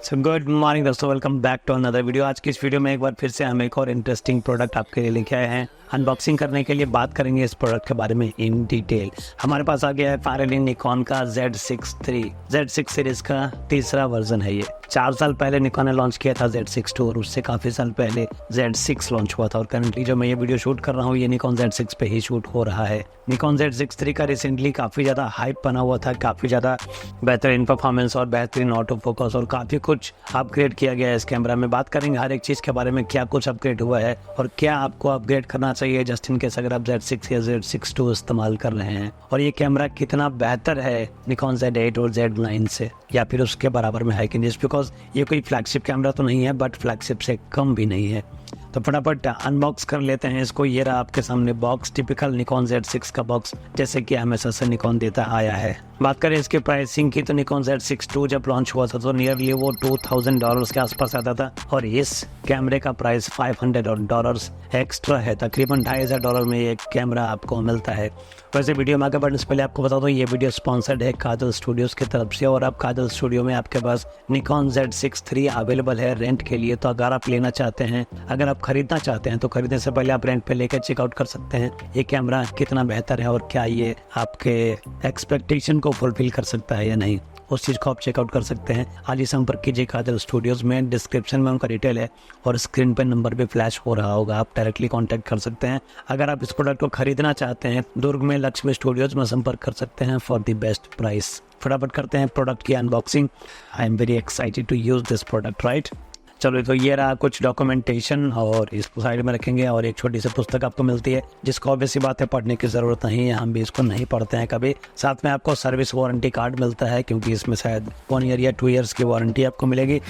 सो good morning दोस्तों, welcome back to another video. आज की इस वीडियो में एक बार फिर से हम एक और इंटरेस्टिंग प्रोडक्ट आपके लिए लेके आए हैं। अनबॉक्सिंग करने के लिए बात करेंगे इस प्रोडक्ट के बारे में इन डिटेल। हमारे पास आ गया है फाइनली निकॉन का Z6 सीरीज का तीसरा वर्जन है। ये 4 साल पहले निकॉन ने लॉन्च किया था Z6 और उससे काफ़ी साल पहले Z6 लॉन्च हुआ था। और करंटली जो मैं ये वीडियो शूट कर रहा हूँ ये निकॉन Z6 पे ही शूट हो रहा है। निकॉन Z6 का रिसेंटली काफ़ी ज़्यादा हाइप बना हुआ था, काफ़ी ज़्यादा बेहतरीन परफॉर्मेंस और बेहतरीन ऑटो फोकस और काफ़ी कुछ अपग्रेड किया गया है इस कैमरा में। बात करेंगे हर एक चीज़ के बारे में, क्या कुछ अपग्रेड हुआ है और क्या आपको अपग्रेड करना चाहिए जस्ट इन केस अगर आप Z6 या Z6 II इस्तेमाल कर रहे हैं। और ये कैमरा कितना बेहतर है निकॉन Z8 और Z9 से, या फिर उसके बराबर में है कि नहीं। जस्ट बिकॉज ये कोई फ्लैगशिप कैमरा तो नहीं है बट फ्लैगशिप से कम भी नहीं है। तो फटाफट अनबॉक्स कर लेते हैं इसको। ये रहा आपके सामने बॉक्स, टिपिकल निकॉन Z6 का बॉक्स जैसे कि हमेशा से निकॉन देता आया है। बात करें इसके प्राइसिंग की तो निकॉन Z6 II जब लॉन्च हुआ था तो नियरली वो $2000 के आसपास आता था और इस कैमरे का प्राइस $500 एक्स्ट्रा है। तकरीबन $2500 में ये कैमरा आपको मिलता है। वैसे वीडियो में आगे बढ़ने से पहले आपको बता दूं ये वीडियो स्पॉन्सर्ड है काजल स्टूडियोज़ की तरफ से। और अब काजल स्टूडियो में आपके पास निकॉन Z6 III अवेलेबल है रेंट के लिए। तो अगर आप लेना चाहते हैं, अगर आप खरीदना चाहते हैं तो खरीदने से पहले आप रेंट पे लेकर चेकआउट कर सकते हैं ये कैमरा कितना बेहतर है और क्या ये आपके एक्सपेक्टेशन को फुलफिल कर सकता है या नहीं, उस चीज़ को आप चेकआउट कर सकते हैं। आज ही संपर्क कीजिए काजल स्टूडियोज़ में। डिस्क्रिप्शन में उनका डिटेल है और स्क्रीन पर नंबर भी फ्लैश हो रहा होगा, आप डायरेक्टली कांटेक्ट कर सकते हैं। अगर आप इस प्रोडक्ट को खरीदना चाहते हैं दुर्ग में लक्ष्मी स्टूडियोज़ में संपर्क कर सकते हैं फॉर द बेस्ट प्राइस। फटाफट करते हैं प्रोडक्ट की unboxing. I am very excited to use this product right. चलो तो ये रहा कुछ डॉक्यूमेंटेशन और इसको साइड में रखेंगे। और एक छोटी सी पुस्तक आपको मिलती है जिसको ऑब्वियसली बात है पढ़ने की ज़रूरत नहीं है, हम भी इसको नहीं पढ़ते हैं कभी। साथ में आपको सर्विस वारंटी कार्ड मिलता है क्योंकि इसमें शायद 1 ईयर या 2 ईयर्स की वारंटी आपको मिलेगी।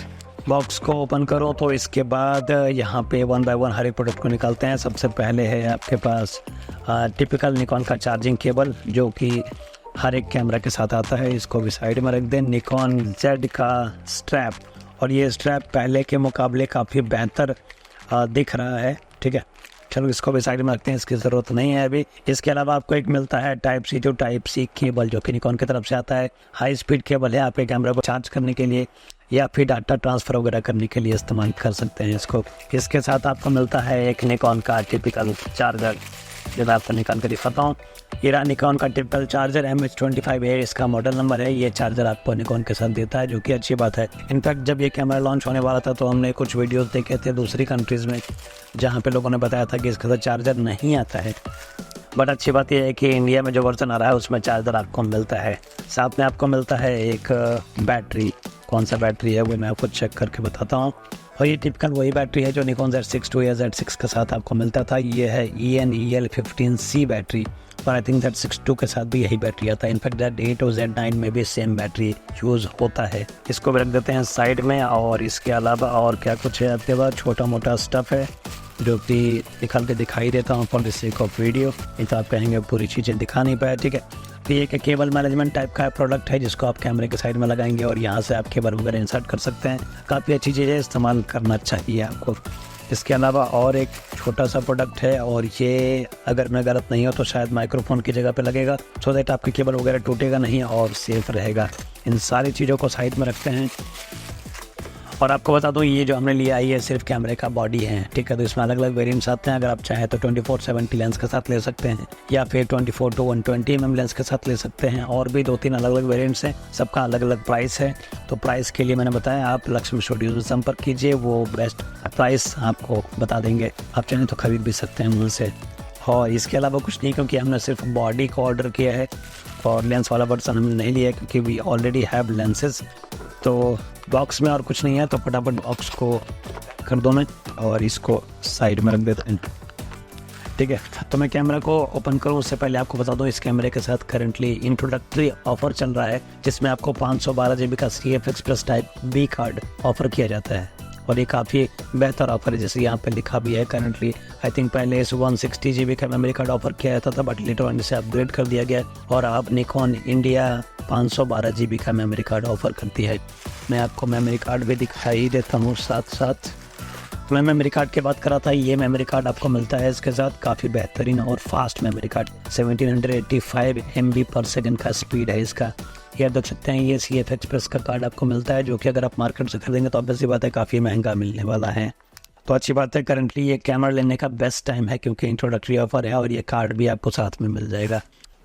बॉक्स को ओपन करो तो इसके बाद यहाँ पे 1 बाय 1 हर एक प्रोडक्ट को निकालते हैं। सबसे पहले है आपके पास टिपिकल निकॉन का चार्जिंग केबल जो कि हर एक कैमरा के साथ आता है, इसको भी साइड में रख दें। निकॉन Z का स्ट्रैप, और ये स्ट्रैप पहले के मुकाबले काफ़ी बेहतर दिख रहा है, ठीक है। चलो इसको भी साइड में रखते हैं, इसकी ज़रूरत नहीं है अभी। इसके अलावा आपको एक मिलता है टाइप सी केबल जो कि निकॉन की तरफ से आता है। हाई स्पीड केबल है, आपके कैमरा को चार्ज करने के लिए या फिर डाटा ट्रांसफ़र वगैरह करने के लिए इस्तेमाल कर सकते हैं इसको। इसके साथ आपको मिलता है एक निकॉन का टिपिकल चार्जर जो मैं आपको निकाल कर दिखाता हूँ। ये रहा निकॉन का टिपिकल चार्जर MH25A इसका मॉडल नंबर है। ये चार्जर आपको निकॉन के साथ देता है जो कि अच्छी बात है। इनफैक्ट जब ये कैमरा लॉन्च होने वाला था तो हमने कुछ वीडियोस देखे थे दूसरी कंट्रीज़ में जहाँ पे लोगों ने बताया था कि इसके साथ चार्जर नहीं आता है। बट अच्छी बात यह है कि इंडिया में जो वर्जन आ रहा है उसमें चार्जर आपको मिलता है। साथ में आपको मिलता है एक बैटरी। कौन सा बैटरी है वो मैं आपको चेक करके बताता हूँ। और ये टिपिकल वही बैटरी है जो निकॉन Z6 II या Z6 के साथ आपको मिलता था। ये है ENEL15C बैटरी और आई थिंक Z6 II के साथ भी यही बैटरी आता है। इनफैक्ट Z8 और Z9 में भी सेम बैटरी यूज़ होता है। इसको भी रख देते हैं साइड में। और इसके अलावा और क्या कुछ है आपके पास, छोटा मोटा स्टफ़ है जो कि निकाल के दिखाई देता हूँ for the sake of video. नहीं तो आप कहेंगे पूरी चीज़ें दिखा नहीं पाए, ठीक है। तो ये एक केबल मैनेजमेंट टाइप का प्रोडक्ट है जिसको आप कैमरे के साइड में लगाएंगे और यहाँ से आप केबल वगैरह इंसर्ट कर सकते हैं। काफ़ी अच्छी चीज़ें इस्तेमाल करना चाहिए आपको। इसके अलावा और एक छोटा सा प्रोडक्ट है और ये अगर मैं गलत नहीं हो तो शायद माइक्रोफोन की जगह पे लगेगा सो दैट आपकी केबल वगैरह टूटेगा नहीं और सेफ रहेगा। इन सारी चीज़ों को साइड में रखते हैं। और आपको बता दूं ये जो हमने लिया है ये सिर्फ कैमरे का बॉडी है, ठीक है। तो इसमें अलग अलग वेरिएंट्स आते हैं। अगर आप चाहें तो 24-70 लेंस के साथ ले सकते हैं या फिर 24 to 120 mm लेंस के साथ ले सकते हैं। और भी 2-3 अलग अलग वेरिएंट्स हैं, सबका अलग अलग प्राइस है। तो प्राइस के लिए मैंने बताया आप लक्ष्मी स्टूडियो से संपर्क कीजिए, वो बेस्ट प्राइस आपको बता देंगे। आप चाहें तो खरीद भी सकते हैं उनसे। और इसके अलावा कुछ नहीं क्योंकि हमने सिर्फ बॉडी को ऑर्डर किया है और लेंस वाला वर्जन हमने नहीं लिया क्योंकि वी ऑलरेडी हैव लेंसेज। तो बॉक्स में और कुछ नहीं है तो फटाफट बॉक्स को कर दो मैं और इसको साइड में रख देता हूँ, ठीक है। तो मैं कैमरा को ओपन करूँ उससे पहले आपको बता दूँ इस कैमरे के साथ करंटली इंट्रोडक्टरी ऑफर चल रहा है जिसमें आपको 512 GB का CFX+ type B card offer किया जाता है। और ये काफ़ी बेहतर ऑफर है जैसे यहाँ पे लिखा भी है। करंटली आई थिंक पहले इस 160 GB का मेमोरी कार्ड ऑफर किया जाता था बट लेटर ऑन इसे अपग्रेड कर दिया गया और अब निकॉन इंडिया 512 GB का मेमोरी कार्ड ऑफर करती है। मैं आपको मेमोरी कार्ड भी दिखाई देता हूँ साथ साथ। मैं मेमोरी कार्ड की बात कर रहा था, ये मेमोरी कार्ड आपको मिलता है इसके साथ। काफ़ी बेहतरीन और फास्ट मेमोरी कार्ड 1785 MB/s का स्पीड है इसका। ये आप देख सकते हैं, ये CF एक्सप्रेस का कार्ड आपको मिलता है, जो कि अगर आप मार्केट से खरीदेंगे तो ऑब्वियसली बात है काफ़ी महंगा मिलने वाला है। तो अच्छी बात है, करंटली ये कैमरा लेने का बेस्ट टाइम है क्योंकि इंट्रोडक्टरी ऑफर है और ये कार्ड भी आपको साथ में मिल जाएगा।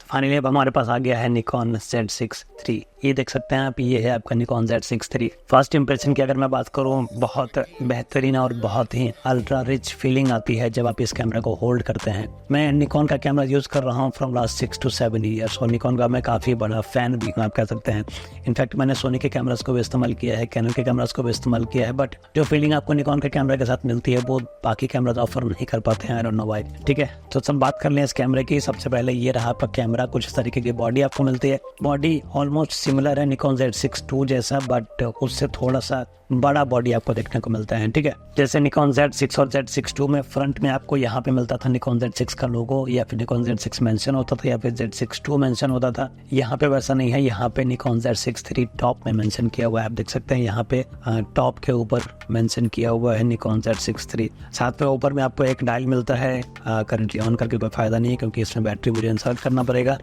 फाइनली अब हमारे पास आ गया है निकॉन Z6 III। ये देख सकते हैं आप, ये है आपका Nikon Z6 III। First impression की अगर मैं बात करूँ, बहुत बेहतरीन और बहुत ही अल्ट्रा रिच फीलिंग आती है जब आप इस कैमरा को होल्ड करते हैं। मैं निकॉन का कैमरा यूज़ कर रहा हूँ फ्रॉम लास्ट 6 to 7 ईयर्स और निकॉन का मैं काफ़ी बड़ा फ़ैन भी हूँ, आप कह सकते हैं। इनफैक्ट मैंने सोनी के कैमरास को भी इस्तेमाल किया है, कैनन के कैमरास को भी इस्तेमाल किया है, बट जो फीलिंग आपको निकॉन के कैमरा के साथ मिलती है वो बाकी कैमराज ऑफर नहीं कर पाते हैं। I don't know why. ठीक है, तो सब बात कर लें इस कैमरे की। सबसे पहले ये रहा आपका कैमरा, कुछ इस तरीके की बॉडी आपको मिलती है। बॉडी ऑलमोस्ट सिमिलर है निकॉन Z6 II जैसा, बट उससे थोड़ा सा बड़ा बॉडी आपको देखने को मिलता है। ठीक है, जैसे निकॉन Z6 और Z6 II में फ्रंट में आपको यहाँ पे मिलता था निकॉन Z6 का लोगो, या फिर निकॉन Z6 मेंशन होता था, या फिर Z6 II मेंशन होता था। यहाँ पे वैसा नहीं है, यहाँ पे निकॉन Z6 III टॉप में मेंशन किया हुआ है। आप देख सकते हैं यहाँ पे टॉप के ऊपर मेंशन किया हुआ है निकॉन Z6 III। साथ में ऊपर में आपको एक डायल मिलता है। करंटली ऑन करके कोई फायदा नहीं है क्योंकि इसमें बैटरी मुझे इंसर्ट करना पड़ेगा।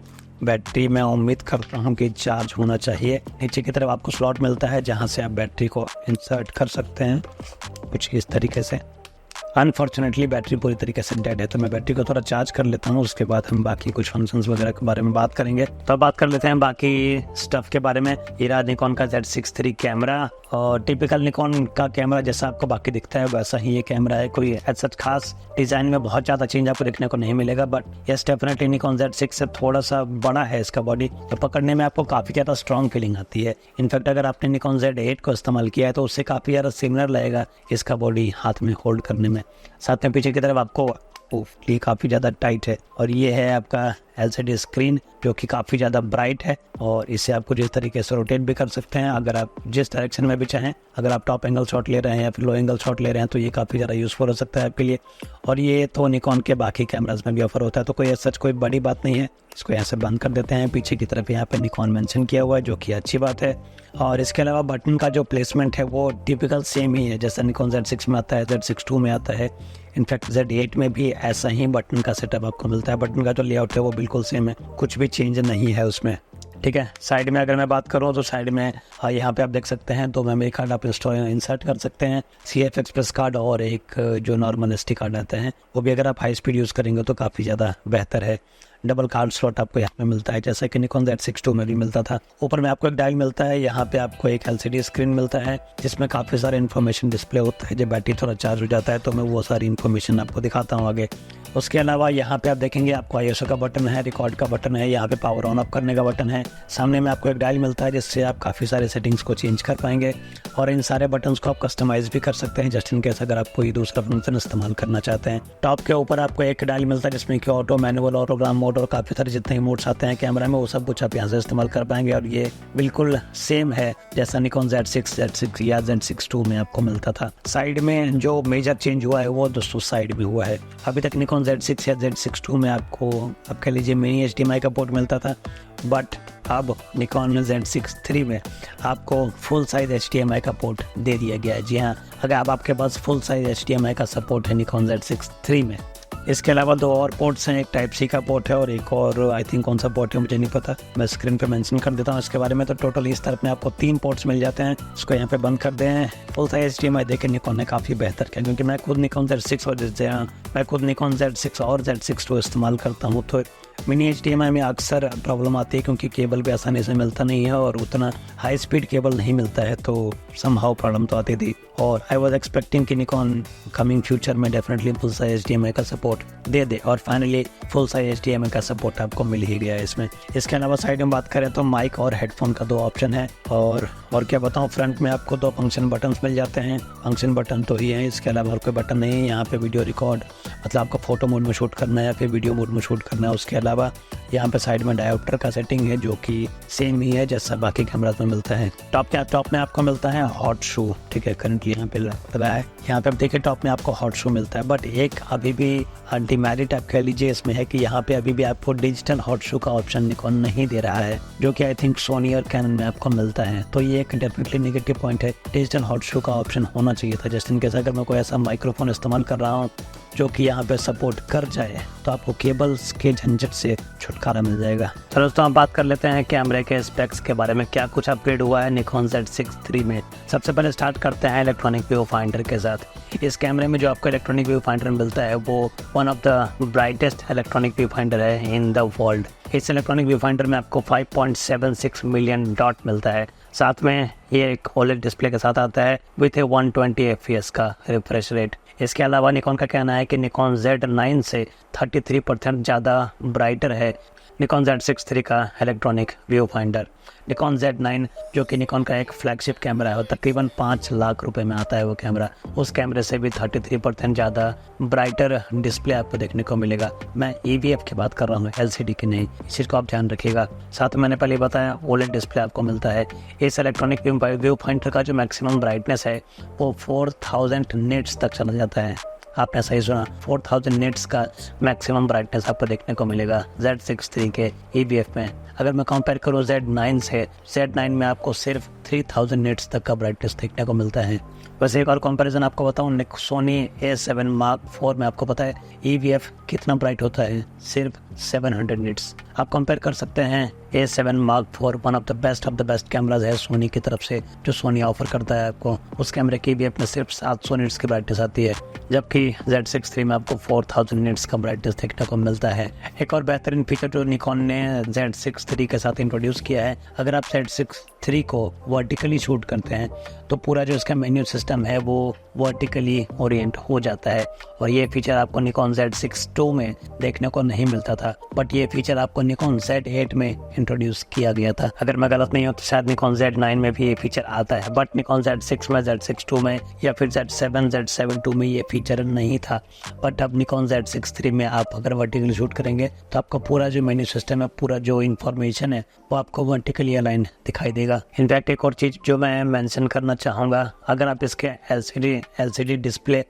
बैटरी मैं उम्मीद कर रहा हूँ कि चार्ज होना चाहिए। नीचे की तरफ आपको स्लॉट मिलता है जहाँ से आप बैटरी को इंसर्ट कर सकते हैं कुछ इस तरीके से। अनफॉर्चुनेटली बैटरी पूरी तरीके से डेड है, तो मैं बैटरी को थोड़ा चार्ज कर लेता हूँ, उसके बाद हम बाकी कुछ फंक्शंस वगैरह के बारे में बात करेंगे। तो बात कर लेते हैं बाकी स्टफ के बारे में। ये रहा निकॉन का Z6 III कैमरा, और टिपिकल निकॉन का कैमरा जैसा आपको बाकी दिखता है वैसा ही ये कैमरा है। कोई ऐसा खास डिज़ाइन में बहुत ज़्यादा चेंज आपको देखने को नहीं मिलेगा, but yes definitely Nikon Z6 से थोड़ा सा बड़ा है इसका बॉडी, तो पकड़ने में आपको काफ़ी ज़्यादा स्ट्रॉन्ग फीलिंग आती है। इनफैक्ट अगर आपने निकॉन Z8 को इस्तेमाल किया है तो उससे काफ़ी ज़्यादा सिमिलर लगेगा इसका बॉडी हाथ में होल्ड करने में। साथ में पीछे की तरफ आपको ये काफ़ी ज़्यादा टाइट है, और ये है आपका LCD स्क्रीन जो कि काफ़ी ज़्यादा ब्राइट है, और इसे आपको जिस तरीके से रोटेट भी कर सकते हैं अगर आप जिस डायरेक्शन में भी चाहें। अगर आप टॉप एंगल शॉट ले रहे हैं या फिर लो एंगल शॉट ले रहे हैं तो ये काफ़ी ज़्यादा यूज़फुल हो सकता है आपके लिए। और ये तो निकॉन के बाकी कैमराज में भी ऑफर होता है, तो कोई सच कोई बड़ी बात नहीं है। इसको ऐसे बंद कर देते हैं। पीछे की तरफ यहाँ पे निकॉन मेंशन किया हुआ है जो कि अच्छी बात है। और इसके अलावा बटन का जो प्लेसमेंट है वो टिपिकल सेम ही है जैसा निकॉन Z6 में आता है, Z6 II में आता है। इनफैक्ट Z8 में भी ऐसा ही बटन का सेटअप आपको मिलता है। बटन का जो लेआउट है वो बिल्कुल सेम है, कुछ भी चेंज नहीं है उसमें। ठीक है, साइड में अगर मैं बात करूँ तो साइड में यहाँ पे आप देख सकते हैं 2 मेमोरी कार्ड आप इंसर्ट कर सकते हैं, CF एक्सप्रेस कार्ड और एक जो नॉर्मल SD कार्ड आता है, वो भी अगर आप हाई स्पीड यूज़ करेंगे तो काफ़ी ज़्यादा बेहतर है। डबल कार्ड स्लॉट आपको यहाँ पे मिलता है जैसा कि निकॉन Z6 II में भी मिलता था। ऊपर में आपको एक डायल मिलता है, यहाँ पे आपको एक LCD स्क्रीन मिलता है जिसमें काफ़ी सारे इन्फॉर्मेशन डिस्प्ले होता है। जब बैटरी थोड़ा चार्ज हो जाता है तो मैं वो सारी इन्फॉर्मेशन आपको दिखाता हूँ आगे। उसके अलावा यहाँ पे आप देखेंगे आपको ISO का बटन है, रिकॉर्ड का बटन है, यहाँ पे पावर ऑन ऑफ करने का बटन है। सामने में आपको एक डायल मिलता है जिससे आप काफ़ी सारे सेटिंग्स को चेंज कर पाएंगे, और इन सारे बटन्स को आप कस्टमाइज़ भी कर सकते हैं जस्ट इन केस अगर आप कोई दूसरा फंक्शन इस्तेमाल करना चाहते हैं। टॉप के ऊपर आपको एक डायल मिलता है जिसमें कि ऑटो, मैनुअल, ऑटोग्राम मोड और काफ़ी सारे जितने मोड्स आते हैं कैमरा में वो सब कुछ आप यहाँ से इस्तेमाल कर पाएंगे, और ये बिल्कुल सेम है जैसा निकॉन Z6 या Z6 II में आपको मिलता था। साइड में जो मेजर चेंज हुआ है वो दोस्तों साइड में हुआ है। अभी तक निकॉन Z6 या Z6 II में आपको आप कह लीजिए मिनी HDMI का पोर्ट मिलता था, बट अब निकॉन Z6 III में आपको फुल साइज HDMI का पोर्ट दे दिया गया है। जी हाँ, अगर अब आपके पास फुल साइज HDMI का सपोर्ट है निकॉन Z6 III में। इसके अलावा 2 और पोर्ट्स हैं, एक टाइप C का पोर्ट है और एक और आई थिंक कौन सा पोर्ट है मुझे नहीं पता, मैं स्क्रीन पे मेंशन कर देता हूँ इसके बारे में। तो टोटल इस तरफ में आपको 3 पोर्ट्स मिल जाते हैं। इसको यहाँ पे बंद कर दें। फुल साइज HDMI देखें निकॉन ने काफ़ी बेहतर किया, क्योंकि मैं खुद निकॉन Z6 और Z6 II इस्तेमाल करता हूँ, तो मिनी HDMI में अक्सर प्रॉब्लम आती है क्योंकि केबल भी आसानी से मिलता नहीं है और उतना हाई स्पीड केबल नहीं मिलता है, तो समहाउ प्रॉब्लम तो आती थी। और आई वॉज एक्सपेक्टिंग कि निकॉन कमिंग फ्यूचर में डेफिनेटली फुल साइज HDMI का सपोर्ट दे दे, और फाइनली फुल साइज HDMI का सपोर्ट आपको मिल ही गया है इसमें। इसके अलावा साइड में बात करें तो माइक और हेडफोन का 2 ऑप्शन है, और क्या बताऊँ, फ्रंट में आपको 2 फंक्शन बटन्स मिल जाते हैं। फंक्शन बटन तो ये है, इसके अलावा और कोई बटन नहीं है। यहाँ पे वीडियो रिकॉर्ड, मतलब आपको फोटो मोड में शूट करना है या फिर वीडियो मोड में शूट करना है। उसके अलावा यहाँ पे साइड में डायोप्टर का सेटिंग है जो कि सेम ही है जैसा बाकी कैमराज में मिलता है। टॉप में आपको मिलता है हॉट शू, ठीक है, करंटली यहाँ पे लगा है। यहाँ पे आप देखिए टॉप में आपको हॉट शू मिलता है, बट एक अभी भी डिमेरिट आप कह लीजिए इसमें है कि यहाँ पे अभी भी आपको डिजिटल हॉट शू का ऑप्शन निकॉन नहीं दे रहा है, जो कि आई थिंक सोनी और कैनन में आपको मिलता है। तो ये एक डेफिनेटली नेगेटिव पॉइंट है। डिजिटल हॉट शू का ऑप्शन होना चाहिए था, जस्ट इन केस अगर मैं कोई ऐसा माइक्रोफोन इस्तेमाल कर रहा हूँ जो कि यहाँ पे सपोर्ट कर जाए तो आपको केबल्स के झंझट से छुटकारा मिल जाएगा। तो दोस्तों हम बात कर लेते हैं कैमरे के स्पेक्स के बारे में, क्या कुछ अपग्रेड हुआ है निकॉन Z6 III में। सबसे पहले स्टार्ट करते हैं इलेक्ट्रॉनिक व्यू फाइंडर के साथ। इस कैमरे में जो आपको इलेक्ट्रॉनिक व्यू फाइंडर मिलता है वो one of the brightest electronic view finder है इन द वर्ल्ड। इस इलेक्ट्रॉनिक व्यू फाइंडर में आपको 5.76 मिलियन डॉट मिलता है। साथ में ये एक OLED डिस्प्ले के साथ आता है विथ ए 120 FPS का रिफ्रेश रेट। इसके अलावा निकॉन का कहना है कि निकॉन Z9 से 33% ज़्यादा ब्राइटर है निकॉन Z6 III का electronic view finder. Nikon Z9 जो कि निकॉन का एक फ्लैगशिप कैमरा है और तकरीबन 5 लाख रुपए में आता है वो कैमरा, उस कैमरे से भी 33% ज़्यादा ब्राइटर डिस्प्ले आपको देखने को मिलेगा। मैं EVF की बात कर रहा हूँ, LCD की नहीं, इस चीज़ को आप ध्यान रखिएगा। साथ में मैंने पहले बताया OLED डिस्प्ले आपको मिलता है। इस इलेक्ट्रॉनिक व्यू फाइंडर का जो मैक्सिमम ब्राइटनेस है वो 4000 निट्स तक चला जाता है। आपने सही सुना, 4000 निट्स का मैक्सिमम ब्राइटनेस आपको देखने को मिलेगा Z6 III के EVF में। अगर मैं कंपेयर करूँ Z9 से, Z9 में आपको सिर्फ 3000 निट्स तक का ब्राइटनेस देखने को मिलता है। वैसे एक और कंपैरिजन आपको बताऊँ, सोनी A7 Mark IV में आपको पता है EVF कितना ब्राइट होता है, सिर्फ 700 निट्स। आप कंपेयर कर सकते हैं A7 Mark IV, one of the best cameras है सोनी की तरफ से जो सोनी ऑफर करता है आपको। उस कैमरे की EVF में सिर्फ 700 निट्स की ब्राइटनेस आती है, जबकि Z6 III में आपको 4000 निट्स का ब्राइटनेस देखने को मिलता है। एक और बेहतरीन फीचर जो निकॉन ने Z6 III के साथ इंट्रोड्यूस किया है, अगर आप Z6 III को वर्टिकली शूट करते हैं तो पूरा जो इसका मेन्यू सिस्टम है वो वर्टिकली ओरिएंट हो जाता है और ये फीचर आपको निकॉन Z6 II में देखने को नहीं मिलता था, बट ये फीचर आपको निकॉन Z8 में इंट्रोड्यूस किया गया था। अगर मैं गलत नहीं हूँ तो शायद निकॉन Z9 में भी ये फीचर आता है, बट निकॉन Z6 में, Z6 II में या फिर Z7 II में ये फीचर नहीं था। बट अब निकॉन Z6 III में आप अगर वर्टिकली शूट करेंगे तो आपका पूरा जो मेन्यू सिस्टम है, पूरा जो इन्फॉर्मेशन है वो आपको वर्टिकली अलाइन दिखाई देगा। इनफैक्ट एक और चीज़ जो मैं मेंशन करना चाहूँगा, अगर आप इसके LCD डिस्प्ले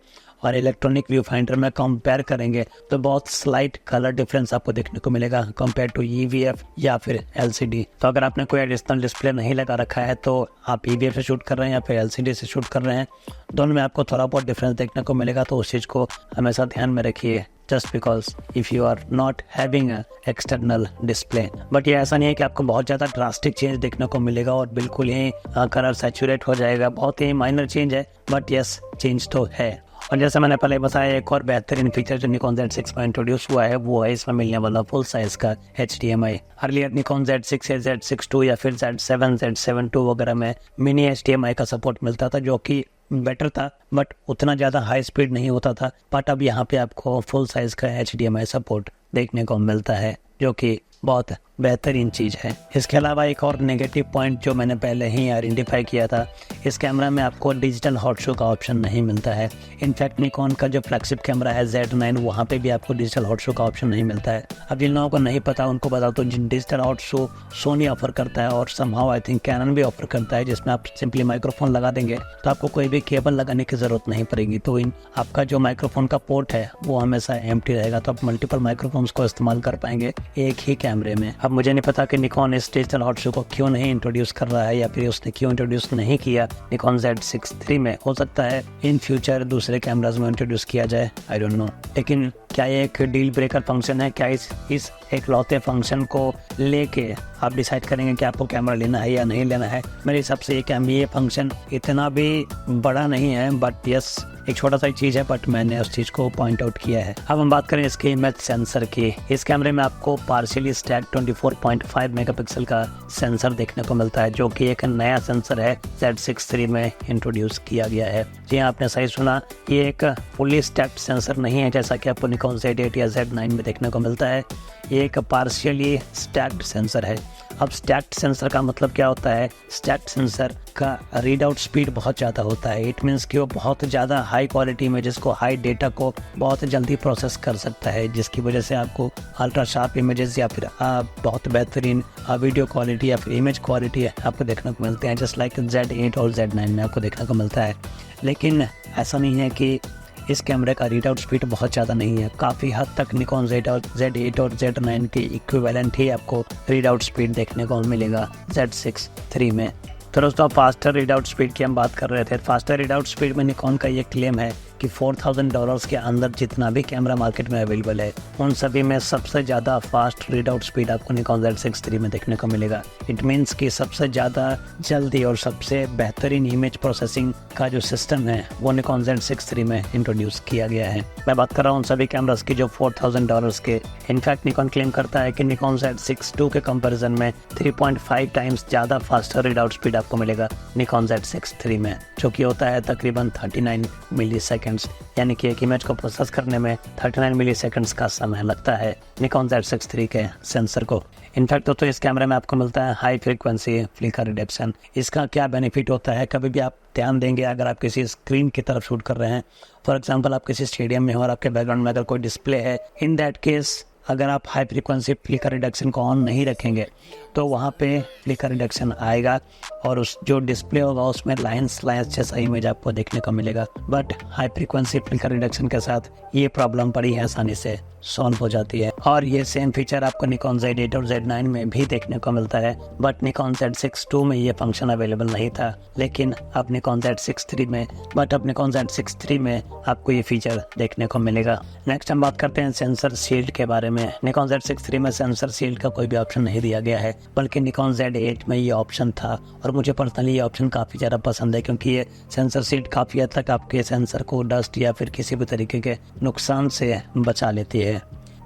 और इलेक्ट्रॉनिक व्यू फाइंडर में कंपेयर करेंगे तो बहुत स्लाइट कलर डिफरेंस आपको देखने को मिलेगा कंपेयर टू EVF या फिर LCD। तो अगर आपने कोई एडिशनल डिस्प्ले नहीं लगा रखा है तो आप EVF से शूट कर रहे हैं या फिर LCD से शूट कर रहे हैं, दोनों में आपको थोड़ा बहुत डिफरेंस देखने को मिलेगा। तो उस चीज़ को हमेशा ध्यान में रखिए, just because if you are not having a external display. But ये ऐसा नहीं है कि आपको बहुत ज़्यादा ड्रास्टिक चेंज देखने को मिलेगा और बिल्कुल ही कलर सैचुरेट हो जाएगा। बहुत ही माइनर चेंज है, बट यस चेंज तो है। और जैसे मैंने पहले बताया, एक और बेहतरीन फीचर जो निकॉन Z6 में इंट्रोड्यूस हुआ है वो है इसमें मिलने वाला फुल साइज का HDMI। अर्लियर निकॉन Z6 या Z6 II या फिर Z7 II वगैरह में मिनी HDMI का सपोर्ट मिलता था जो कि बेटर था, बट उतना ज़्यादा हाई स्पीड नहीं होता था। बट अब यहाँ पे आपको फुल साइज का HDMI सपोर्ट देखने को मिलता है जो कि बहुत बेहतरीन चीज़ है। इसके अलावा एक और नेगेटिव पॉइंट जो मैंने पहले ही आइडेंटिफाई किया था, इस कैमरा में आपको डिजिटल हॉट शो का ऑप्शन नहीं मिलता है। इनफैक्ट निकॉन का जो फ्लैगशिप कैमरा है Z9, वहाँ पे भी आपको डिजिटल हॉट शो का ऑप्शन नहीं मिलता है। अब जिन लोगों को नहीं पता उनको बता दो, digital hot shoe Sony offer करता है और समहाउ आई थिंक कैनन भी ऑफर करता है, जिसमें आप सिंपली माइक्रोफोन लगा देंगे तो आपको कोई भी केबल लगाने की ज़रूरत नहीं पड़ेगी। तो आपका जो माइक्रोफोन का पोर्ट है वो हमेशा एम्प्टी रहेगा, तो आप मल्टीपल माइक्रोफोन्स को इस्तेमाल कर पाएंगे एक ही कैमरे में। अब मुझे नहीं पता कि निकॉन इस डिजिटल हॉट शो को क्यों नहीं इंट्रोड्यूस कर रहा है या फिर उसने क्यों इंट्रोड्यूस नहीं किया निकॉन Z6 III में। हो सकता है इन फ्यूचर दूसरे कैमराज में इंट्रोड्यूस किया जाए, आई डोंट नो। लेकिन क्या ये एक डील ब्रेकर फंक्शन है? क्या इस एक लौते फंक्शन को लेके आप डिसाइड करेंगे कि आपको कैमरा लेना है या नहीं लेना है? मेरे हिसाब से ये फंक्शन इतना भी बड़ा नहीं है, बट यस एक छोटा सा चीज़ है, बट मैंने उस चीज़ को पॉइंट आउट किया है। अब हम बात करें इसके इमेज सेंसर की। इस कैमरे में आपको पार्शियली स्टैक 24.5 मेगापिक्सल का सेंसर देखने को मिलता है जो कि एक नया सेंसर है, Z6 III में इंट्रोड्यूस किया गया है। जी आपने सही सुना, ये एक फुली स्टैक्ड सेंसर नहीं है जैसा कि आपको निकॉन Z8 या Z9 में देखने को मिलता है। ये एक पार्शियली स्टैक्ड सेंसर है। अब स्टैक्ड सेंसर का मतलब क्या होता है? स्टैक्ड सेंसर का रीड आउट स्पीड बहुत ज़्यादा होता है। इट मीन्स कि वो बहुत ज़्यादा हाई क्वालिटी इमेजेस को, हाई डेटा को बहुत जल्दी प्रोसेस कर सकता है, जिसकी वजह से आपको अल्ट्रा शार्प इमेजेस या फिर बहुत बेहतरीन वीडियो क्वालिटी या फिर इमेज क्वालिटी आपको देखने को मिलते हैं, जस्ट लाइक Z8 और Z9 में आपको देखने को मिलता है। लेकिन ऐसा नहीं है कि इस कैमरे का रीड आउट स्पीड बहुत ज़्यादा नहीं है। काफ़ी हद तक निकॉन Z8 और Z9 के इक्विवेलेंट ही आपको रीड आउट स्पीड देखने को मिलेगा Z6 III में। तो दोस्तों फास्टर रीड आउट स्पीड की हम बात कर रहे थे। फास्टर रीड आउट स्पीड में निकॉन का ये क्लेम है कि $4000 के अंदर जितना भी कैमरा मार्केट में अवेलेबल है उन सभी में सबसे ज़्यादा फास्ट रीड आउट स्पीड आपको निकॉन Z6 III में देखने को मिलेगा। इट मीन्स कि सबसे ज़्यादा जल्दी और सबसे बेहतरीन इमेज प्रोसेसिंग का जो सिस्टम है वो निकॉन Z6 III में इंट्रोड्यूस किया गया है। मैं बात कर रहा हूँ उन सभी कैमरास की जो $4000 के। इनफैक्ट निकॉन क्लेम करता है कि निकॉन Z6 II के कंपैरिजन में 3.5 टाइम्स ज़्यादा फास्टर रीड आउट स्पीड आपको मिलेगा निकॉन Z6 III में, जो कि होता है तकरीबन 39 मिली सेकेंड्स, यानी कि एक इमेज को प्रोसेस करने में 39 मिली सेकेंड्स का समय लगता है निकॉन Z6 III के सेंसर को। इनफैक्ट तो इस कैमरे में आपको मिलता है हाई फ्रीक्वेंसी फ्लिकर रिडक्शन। इसका क्या बेनिफिट होता है, कभी भी आप ध्यान देंगे अगर आप किसी स्क्रीन की तरफ शूट कर रहे हैं, फॉर एग्जांपल आप किसी स्टेडियम में हो और आपके बैकग्राउंड में अगर कोई डिस्प्ले है, इन दैट केस अगर आप हाई फ्रीक्वेंसी फ्लिकर रिडक्शन को ऑन नहीं रखेंगे तो वहाँ पे फ्लिकर रिडक्शन आएगा और उस जो डिस्प्ले होगा उसमें लाइंस जैसा इमेज आपको देखने को मिलेगा। But high frequency flicker reduction के साथ ये प्रॉब्लम बड़ी आसानी से सॉल्व हो जाती है। और ये सेम फीचर आपको निकॉन Z8 और Z9 में भी देखने को मिलता है, बट निकॉन Z6 II में ये फंक्शन अवेलेबल नहीं था, लेकिन अब निकॉन Z6 III में निकॉन Z6 III में आपको ये फीचर देखने को मिलेगा। नेक्स्ट हम बात करते हैं सेंसर शील्ड के बारे में। निकॉन Z6 III में सेंसर शील्ड का कोई भी ऑप्शन नहीं दिया गया है, बल्कि निकॉन Z8 में ये ऑप्शन था और मुझे पर्सनली ये ऑप्शन काफ़ी ज़्यादा पसंद है, क्योंकि ये सेंसर शील्ड काफ़ी हद तक आपके सेंसर को डस्ट या फिर किसी भी तरीके के नुकसान से बचा लेती है।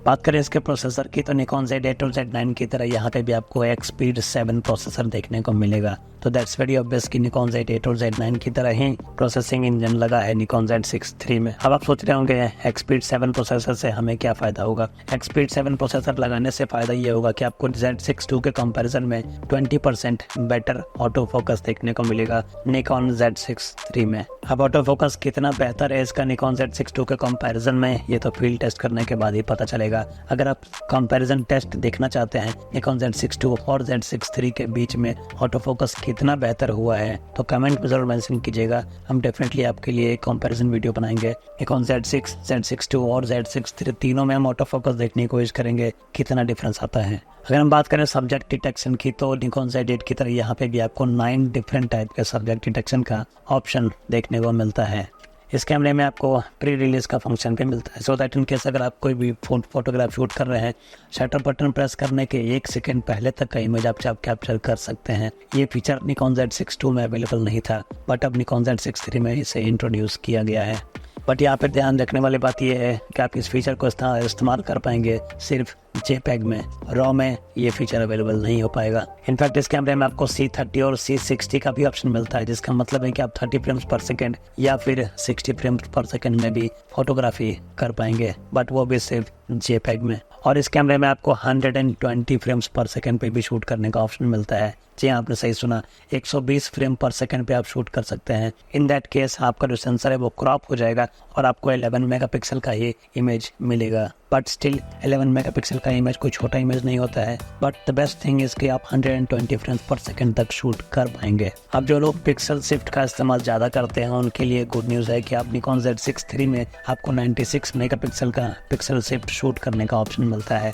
बात करें इसके प्रोसेसर की तो निकॉन Z8 और Z9 की तरह यहाँ पे भी आपको Expeed 7 प्रोसेसर देखने को मिलेगा। तो दैट्स वेरी ऑब्वियस कि निकॉन Z8 और Z9 की तरह ही प्रोसेसिंग इंजन लगा है निकॉन Z6 III में। अब आप सोच रहे होंगे Expeed 7 प्रोसेसर से हमें क्या फ़ायदा होगा। Expeed 7 प्रोसेसर लगाने से फ़ायदा ये होगा कि आपको Z6 II के कंपैरिजन में 20% बेटर ऑटो फोकस देखने को मिलेगा निकॉन Z6 III में। अब ऑटो फोकस कितना बेहतर है इसका निकॉन Z6 II के कंपैरिजन में, ये तो फील्ड टेस्ट करने के बाद ही पता चलेगा। अगर आप कंपैरिजन टेस्ट देखना चाहते हैं निकॉन Z6 II और Z6 III के बीच में ऑटो फोकस कितना बेहतर हुआ है तो कमेंट में ज़रूर मेंशन कीजिएगा। हम डेफिनेटली आपके लिए एक कंपैरिजन वीडियो बनाएंगे। निकॉन Z6, Z6 II और Z6 III तीनों में हम ऑटो फोकस देखने की कोशिश करेंगे कितना डिफरेंस आता है। अगर हम बात करें सब्जेक्ट डिटेक्शन की तो निकॉन Z8 की तरह यहाँ पे भी आपको 9 डिफरेंट टाइप के सब्जेक्ट डिटेक्शन का ऑप्शन देखने को मिलता है। इस कैमरे में आपको प्री रिलीज का फंक्शन भी मिलता है, सो दैट इन केस अगर आप कोई भी फोटोग्राफ शूट कर रहे हैं, शटर बटन प्रेस करने के 1 सेकेंड पहले तक का इमेज आप कैप्चर कर सकते हैं। ये फीचर निकॉन Z6 II में अवेलेबल नहीं था, बट अब निकॉन Z6 III में इसे इंट्रोड्यूस किया गया है। बट यहाँ पर ध्यान रखने वाली बात यह है कि आप इस फीचर को इस्तेमाल कर पाएंगे सिर्फ JPEG में, रॉ में ये फीचर अवेलेबल नहीं हो पाएगा। इनफैक्ट इस कैमरे में आपको C30 और C60 का भी ऑप्शन मिलता है, जिसका मतलब है कि आप 30 फ्रेम्स पर सेकेंड या फिर 60 फ्रेम्स पर सेकेंड में भी फोटोग्राफी कर पाएंगे, बट वो भी सिर्फ JPEG में। और इस कैमरे में आपको 120 फ्रेम्स पर सेकेंड पे भी शूट करने का ऑप्शन मिलता है। जी आपने सही सुना, 120 फ्रेम पर सेकंड पे आप शूट कर सकते हैं। इन दैट केस आपका जो सेंसर है वो क्रॉप हो जाएगा और आपको 11 मेगापिक्सल का ही इमेज मिलेगा। बट स्टिल 11 मेगापिक्सल का इमेज कोई छोटा इमेज नहीं होता है। But the best thing is कि आप 120 फ्रेम्स पर सेकंड तक शूट कर पाएंगे। अब जो लोग पिक्सल शिफ्ट का इस्तेमाल ज़्यादा करते हैं उनके लिए गुड न्यूज़ है कि आप निकॉन Z6 III में आपको 96 मेगापिक्सल का पिक्सल शिफ्ट शूट करने का ऑप्शन मिलता है।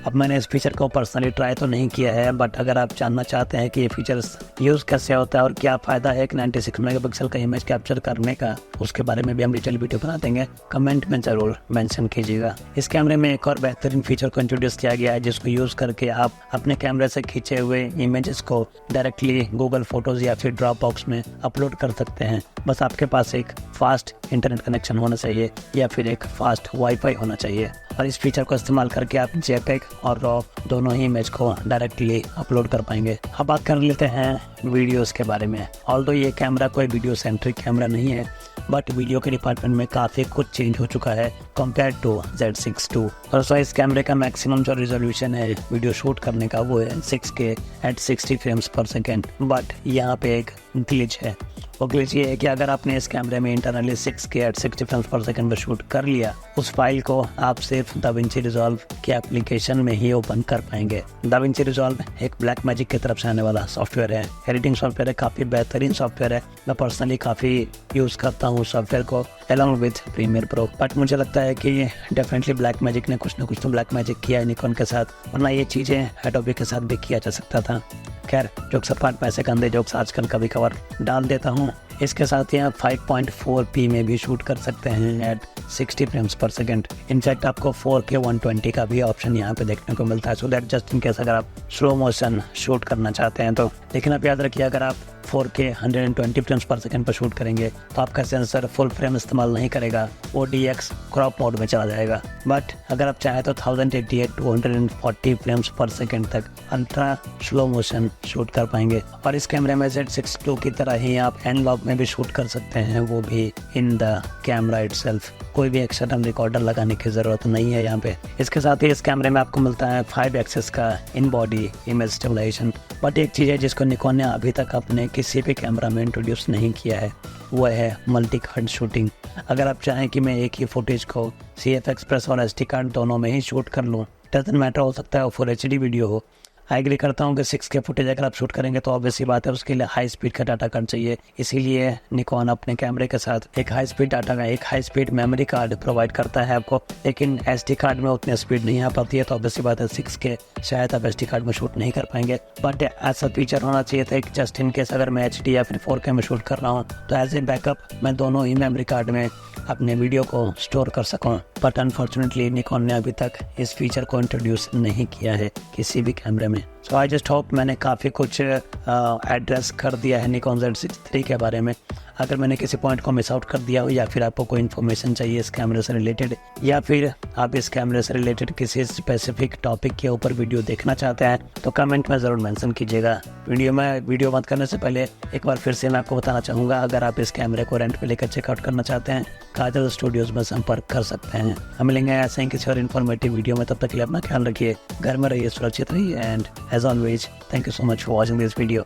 अब मैंने इस फीचर को पर्सनली ट्राई तो नहीं किया है, बट अगर आप जानना चाहते हैं कि ये फीचर्स यूज़ कैसे होता है और क्या फ़ायदा है कि 96 मेगापिक्सल का इमेज कैप्चर करने का, उसके बारे में भी हम डिटेल वीडियो बना देंगे। कमेंट में ज़रूर मेंशन कीजिएगा। इस कैमरे में एक और बेहतरीन फीचर को इंट्रोड्यूस किया गया है, जिसको यूज़ करके आप अपने कैमरे से खींचे हुए इमेजेस को डायरेक्टली गूगल फोटोज़ या फिर ड्रॉप बॉक्स में अपलोड कर सकते हैं। बस आपके पास एक फास्ट इंटरनेट कनेक्शन होना चाहिए या फिर एक फास्ट वाईफाई होना चाहिए, और इस फीचर को इस्तेमाल करके आप JPEG और रॉ दोनों ही इमेज को डायरेक्टली अपलोड कर पाएंगे। अब बात कर लेते हैं वीडियोस के बारे में। ऑल्दो ये कैमरा कोई वीडियो सेंट्रिक कैमरा नहीं है, बट वीडियो के डिपार्टमेंट में काफ़ी कुछ चेंज हो चुका है कंपेयर टू Z6 II। और इस कैमरे का मैक्सिमम जो रिजोल्यूशन है वीडियो शूट करने का वो है 6K एट 60 फ्रेम्स पर सेकेंड। बट यहाँ पे एक ग्लिच है। वो ग्लिच ये है कि अगर आपने इस कैमरे में इंटरनली 6K एट 60 फ्रेम्स पर सेकेंड में शूट कर लिया, उस फाइल को आप सिर्फ दाविंची रिजॉल्व के एप्लीकेशन में ही ओपन कर पाएंगे। दाविंची रिजॉल्व एक ब्लैकमैजिक की तरफ से आने वाला सॉफ्टवेयर है, एडिटिंग सॉफ्टवेयर है, काफ़ी बेहतरीन सॉफ्टवेयर है। मैं पर्सनली काफ़ी यूज़ करता हूँ सॉफ्टवेयर को along with Premiere Pro. But मुझे लगता है कि डेफिनेटली ब्लैकमैजिक ने कुछ ना कुछ तो ब्लैकमैजिक किया है निकॉन के साथ, वरना ये चीज़ें एडोबी के साथ भी किया जा सकता था। खैर जोक्स अपार्ट, मैं ऐसे गंदे जोक्स आजकल कभी कभार डाल देता हूँ। इसके साथ ही आप 5.4p में भी शूट कर सकते हैं एट 60 फ्रेम्स पर सेकेंड। इनफैक्ट आपको 4K 120 का भी ऑप्शन यहाँ पे देखने को मिलता है, so that just in case अगर आप स्लो मोशन शूट करना चाहते हैं तो। लेकिन आप याद रखिए, अगर आप 4K 120 फ्रेम्स पर सेकेंड पर शूट करेंगे तो आपका सेंसर फुल फ्रेम इस्तेमाल नहीं करेगा, वो DX क्रॉप मोड में चला जाएगा। बट अगर आप चाहें तो 1080 240 फ्रेम्स पर सेकेंड तक अल्ट्रा स्लो मोशन शूट कर पाएंगे। और इस कैमरे में Z6 II की तरह ही आप एनालॉग में भी शूट कर सकते हैं, वो भी इन द कैमरा इटसेल्फ। कोई भी एक्सटर्नल रिकॉर्डर लगाने की ज़रूरत नहीं है यहाँ पे। इसके साथ ही इस कैमरे में आपको मिलता है 5 एक्सिस का in body image stabilisation. But एक चीज़ है जिसको निकॉन ने अभी तक अपने किसी भी कैमरा में इंट्रोड्यूस नहीं किया है, वो है मल्टी कार्ड शूटिंग। अगर आप चाहें कि मैं एक ही फुटेज को CF एक्सप्रेस और SD कार्ड दोनों में ही शूट कर लूँ, डजंट मैटर, हो सकता है वो फुल HD वीडियो हो। आई एग्री करता हूँ कि 6K फुटेज अगर आप शूट करेंगे तो ऑब्वियसली बात है उसके लिए हाई स्पीड का डाटा कार्ड चाहिए। इसीलिए निकॉन अपने कैमरे के साथ एक हाई स्पीड डाटा का, एक high speed memory card provide करता है आपको। लेकिन SD कार्ड में उतनी स्पीड नहीं आ पाती है, तो ऑब्वियसली बात है 6K शायद आप SD कार्ड में शूट नहीं कर पाएंगे। बट ऐसा फीचर होना चाहिए था कि जस्ट इन केस अगर मैं HD या फिर 4K में शूट कर रहा हूँ तो एज ए बैकअप मैं दोनों ही मेमोरी कार्ड में अपने वीडियो को स्टोर कर सकूँ। बट अनफॉर्चुनेटली निकॉन ने अभी तक इस फीचर को इंट्रोड्यूस नहीं किया है किसी भी कैमरे में। सो आई जस्ट होप मैंने काफ़ी कुछ एड्रेस कर दिया है निकॉन Z6 III के बारे में। अगर मैंने किसी पॉइंट को मिस आउट कर दिया हो या फिर आपको कोई इन्फॉर्मेशन चाहिए इस कैमरे से रिलेटेड, या फिर आप इस कैमरे से रिलेटेड किसी स्पेसिफिक टॉपिक के ऊपर वीडियो देखना चाहते हैं तो कमेंट में ज़रूर मेंशन कीजिएगा। वीडियो बंद करने से पहले एक बार फिर से मैं आपको बताना चाहूँगा, अगर आप इस कैमरे को रेंट पे लेकर चेकआउट करना चाहते हैं काजल स्टूडियोज़ में संपर्क कर सकते हैं। हम मिलेंगे ऐसे ही किसी और इन्फॉर्मेटिव वीडियो में, तब तक के लिए अपना ख्याल रखिए, घर में रहिए, सुरक्षित रहिए, and as always thank you so much for watching this video.